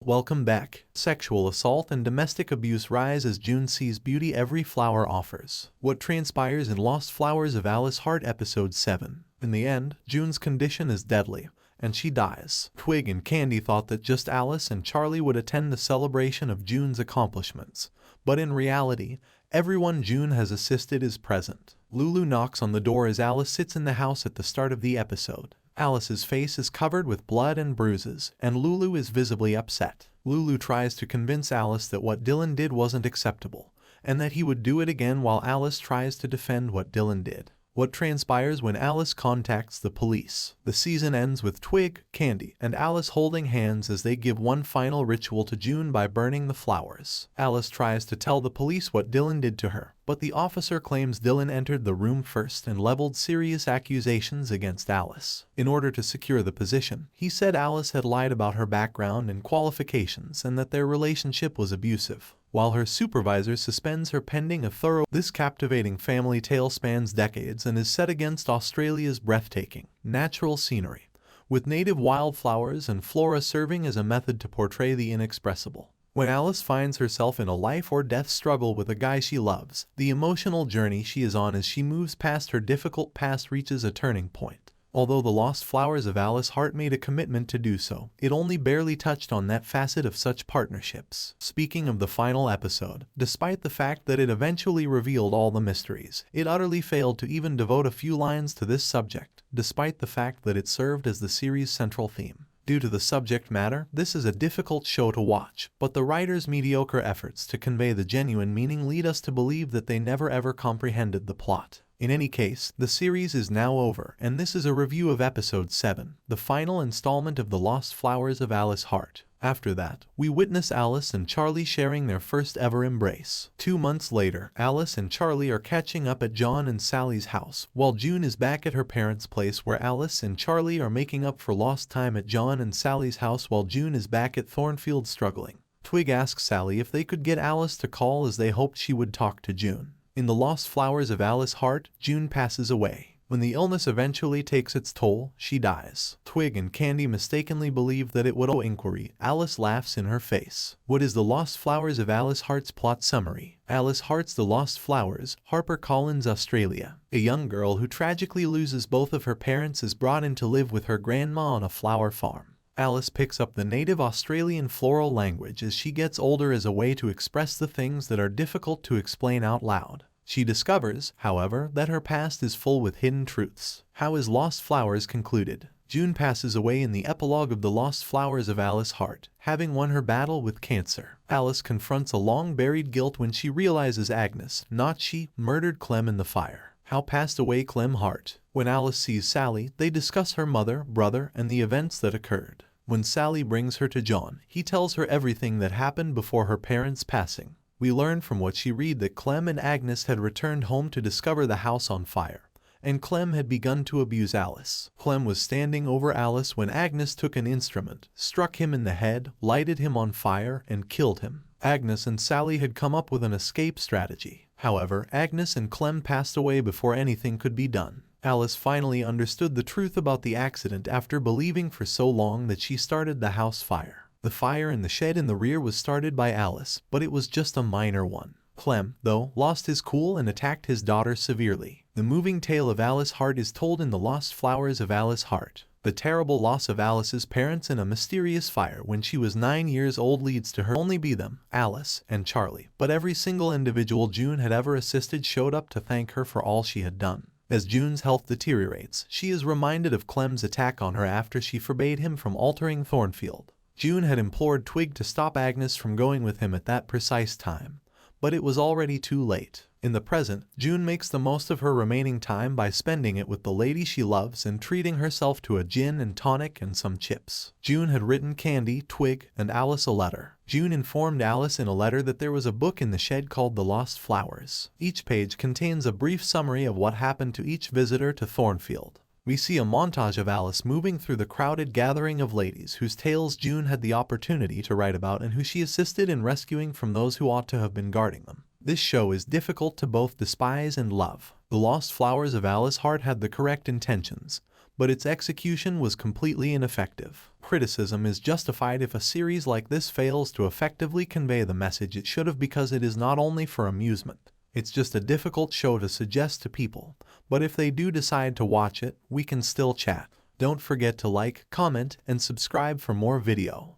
Welcome back. Sexual assault and domestic abuse rise as June sees beauty every flower offers. What transpires in Lost Flowers of Alice Hart Episode 7. In the end, June's condition is deadly, and she dies. Twig and Candy thought that just Alice and Charlie would attend the celebration of June's accomplishments, but in reality, everyone June has assisted is present. Lulu knocks on the door as Alice sits in the house at the start of the episode. Alice's face is covered with blood and bruises, and Lulu is visibly upset. Lulu tries to convince Alice that what Dylan did wasn't acceptable, and that he would do it again while Alice tries to defend what Dylan did. What transpires when Alice contacts the police? The season ends with Twig, Candy, and Alice holding hands as they give one final ritual to June by burning the flowers. Alice tries to tell the police what Dylan did to her, but the officer claims Dylan entered the room first and leveled serious accusations against Alice. In order to secure the position, he said Alice had lied about her background and qualifications and that their relationship was abusive, while her supervisor suspends her pending a thorough. This captivating family tale spans decades and is set against Australia's breathtaking natural scenery, with native wildflowers and flora serving as a method to portray the inexpressible. When Alice finds herself in a life-or-death struggle with a guy she loves, the emotional journey she is on as she moves past her difficult past reaches a turning point. Although The Lost Flowers of Alice Hart made a commitment to do so, it only barely touched on that facet of such partnerships. Speaking of the final episode, despite the fact that it eventually revealed all the mysteries, it utterly failed to even devote a few lines to this subject, despite the fact that it served as the series' central theme. Due to the subject matter, this is a difficult show to watch, but the writers' mediocre efforts to convey the genuine meaning lead us to believe that they never ever comprehended the plot. In any case, the series is now over, and this is a review of Episode 7, the final installment of The Lost Flowers of Alice Hart. After that, we witness Alice and Charlie sharing their first ever embrace. 2 months later, Alice and Charlie are catching up at John and Sally's house, while June is back at her parents' place where Alice and Charlie are making up for lost time at John and Sally's house while June is back at Thornfield struggling. Twig asks Sally if they could get Alice to call as they hoped she would talk to June. In The Lost Flowers of Alice Hart, June passes away. When the illness eventually takes its toll, she dies. Twig and Candy mistakenly believe that it would inquiry. Alice laughs in her face. What is The Lost Flowers of Alice Hart's plot summary? Alice Hart's The Lost Flowers, HarperCollins, Australia. A young girl who tragically loses both of her parents is brought in to live with her grandma on a flower farm. Alice picks up the native Australian floral language as she gets older as a way to express the things that are difficult to explain out loud. She discovers, however, that her past is full with hidden truths. How is Lost Flowers concluded? June passes away in the epilogue of The Lost Flowers of Alice Hart, having won her battle with cancer. Alice confronts a long-buried guilt when she realizes Agnes, not she, murdered Clem in the fire. How passed away Clem Hart? When Alice sees Sally, they discuss her mother, brother, and the events that occurred. When Sally brings her to John, he tells her everything that happened before her parents' passing. We learn from what she read that Clem and Agnes had returned home to discover the house on fire, and Clem had begun to abuse Alice. Clem was standing over Alice when Agnes took an instrument, struck him in the head, lighted him on fire, and killed him. Agnes and Sally had come up with an escape strategy. However, Agnes and Clem passed away before anything could be done. Alice finally understood the truth about the accident after believing for so long that she started the house fire. The fire in the shed in the rear was started by Alice, but it was just a minor one. Clem, though, lost his cool and attacked his daughter severely. The moving tale of Alice Hart is told in The Lost Flowers of Alice Hart. The terrible loss of Alice's parents in a mysterious fire when she was 9 years old leads to her only be them, Alice, and Charlie. But every single individual June had ever assisted showed up to thank her for all she had done. As June's health deteriorates, she is reminded of Clem's attack on her after she forbade him from altering Thornfield. June had implored Twig to stop Agnes from going with him at that precise time, but it was already too late. In the present, June makes the most of her remaining time by spending it with the lady she loves and treating herself to a gin and tonic and some chips. June had written Candy, Twig, and Alice a letter. June informed Alice in a letter that there was a book in the shed called The Lost Flowers. Each page contains a brief summary of what happened to each visitor to Thornfield. We see a montage of Alice moving through the crowded gathering of ladies whose tales June had the opportunity to write about and who she assisted in rescuing from those who ought to have been guarding them. This show is difficult to both despise and love. The Lost Flowers of Alice Hart had the correct intentions, but its execution was completely ineffective. Criticism is justified if a series like this fails to effectively convey the message it should have, because it is not only for amusement. It's just a difficult show to suggest to people, but if they do decide to watch it, we can still chat. Don't forget to like, comment, and subscribe for more video.